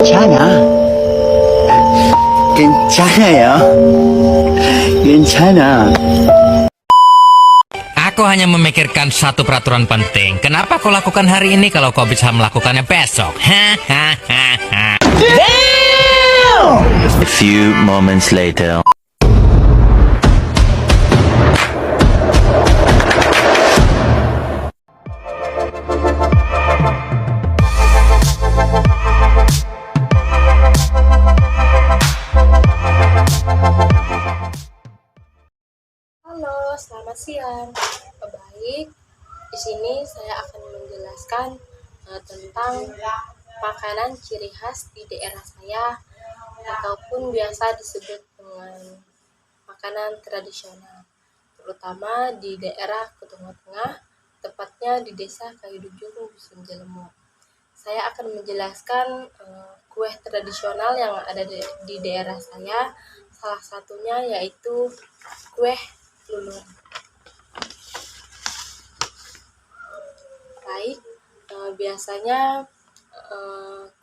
괜찮아. 괜찮아요. 괜찮아. Aku hanya memikirkan satu peraturan penting. Kenapa kau lakukan hari ini kalau kau bisa melakukannya besok? Hahaha. A few moments later. Halo, selamat siang. Baik, di sini saya akan menjelaskan tentang makanan ciri khas di daerah saya ataupun biasa disebut dengan makanan tradisional, terutama di daerah Ketongo Tengah, tepatnya di Desa Kayudujung, Dusun Jelemo. Saya akan menjelaskan kue tradisional yang ada di daerah saya. Salah satunya yaitu kue lulur. Baik, biasanya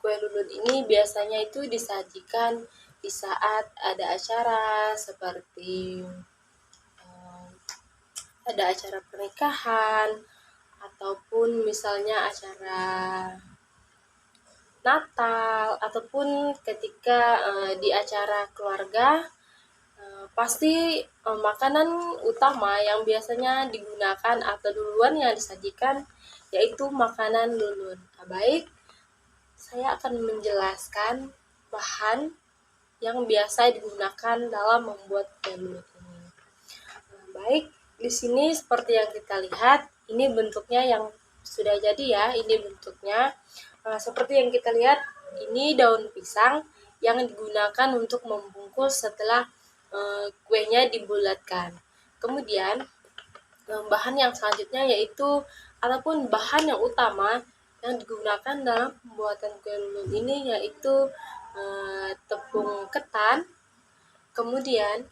kue lulur ini biasanya itu disajikan di saat ada acara seperti ada acara pernikahan ataupun misalnya acara Natal ataupun ketika di acara keluarga. Pasti makanan utama yang biasanya digunakan atau duluan yang disajikan yaitu makanan lulur. Baik, saya akan menjelaskan bahan yang biasa digunakan dalam membuat kue lulur ini. Baik, di sini seperti yang kita lihat, ini bentuknya yang sudah jadi ya, ini bentuknya. Seperti yang kita lihat, ini daun pisang yang digunakan untuk membungkus setelah kuenya dibulatkan. Kemudian bahan yang selanjutnya yaitu ataupun bahan yang utama yang digunakan dalam pembuatan kue lulur ini yaitu tepung ketan, kemudian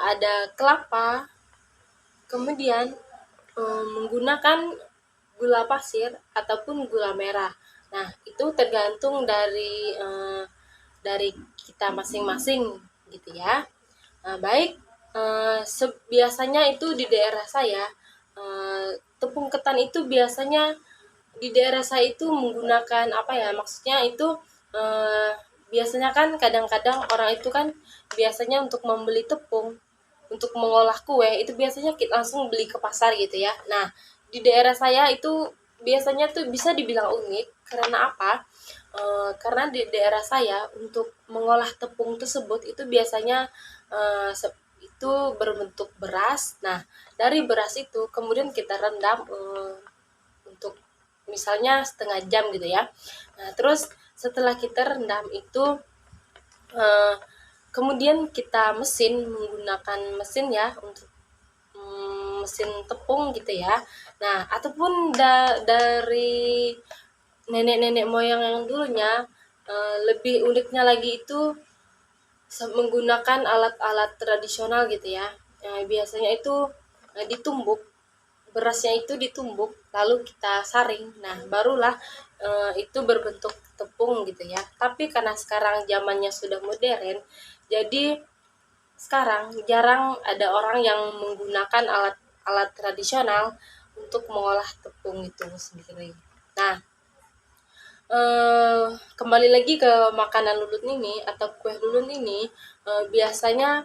ada kelapa, kemudian menggunakan gula pasir ataupun gula merah. Nah, itu tergantung dari kita masing-masing gitu ya. Baik, biasanya itu di daerah saya tepung ketan itu biasanya di daerah saya itu menggunakan apa ya, maksudnya itu biasanya kan kadang-kadang orang itu kan biasanya untuk membeli tepung untuk mengolah kue itu biasanya kita langsung beli ke pasar gitu ya. Nah, di daerah saya itu biasanya tuh bisa dibilang unik karena apa? Karena di daerah saya untuk mengolah tepung tersebut itu biasanya itu berbentuk beras. Nah, dari beras itu kemudian kita rendam untuk misalnya setengah jam gitu ya. Nah, terus setelah kita rendam itu kemudian kita menggunakan mesin ya untuk mesin tepung gitu ya. Nah, ataupun dari nenek-nenek moyang yang dulunya lebih uniknya lagi itu menggunakan alat-alat tradisional gitu ya. Biasanya itu ditumbuk, berasnya itu ditumbuk lalu kita saring. Nah, barulah itu berbentuk tepung gitu ya. Tapi karena sekarang zamannya sudah modern, jadi sekarang jarang ada orang yang menggunakan alat tradisional untuk mengolah tepung itu sendiri. Nah, kembali lagi ke makanan lulun ini atau kue lulun ini, biasanya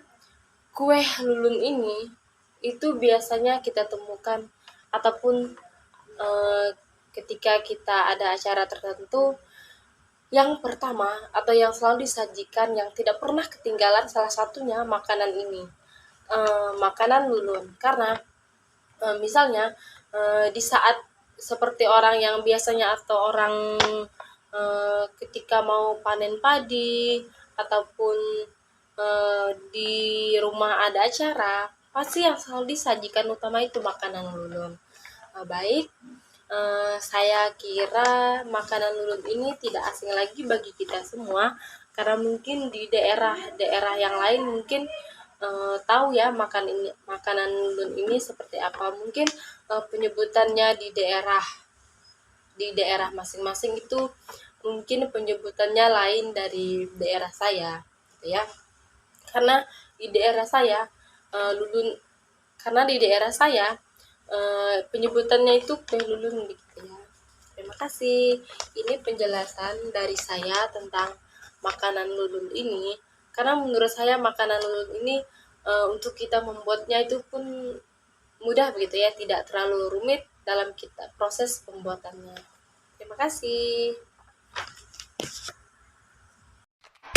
kue lulun ini itu biasanya kita temukan ataupun ketika kita ada acara tertentu, yang pertama atau yang selalu disajikan yang tidak pernah ketinggalan salah satunya makanan ini, makanan lulun. Karena misalnya di saat seperti orang yang biasanya atau orang ketika mau panen padi ataupun di rumah ada acara, pasti yang selalu disajikan utama itu makanan lulun. Baik, saya kira makanan lulun ini tidak asing lagi bagi kita semua, karena mungkin di daerah-daerah yang lain mungkin tahu ya makanan lulun ini seperti apa. Mungkin penyebutannya di daerah masing-masing itu mungkin penyebutannya lain dari daerah saya, gitu ya. Karena di daerah saya lulun karena di daerah saya penyebutannya itu kue lulun begitu ya. Terima kasih. Ini penjelasan dari saya tentang makanan lulun ini. Karena menurut saya makanan lulun ini untuk kita membuatnya itu pun mudah begitu ya, tidak terlalu rumit dalam kita proses pembuatannya. Terima kasih.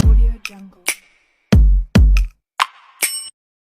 Audio Jungle.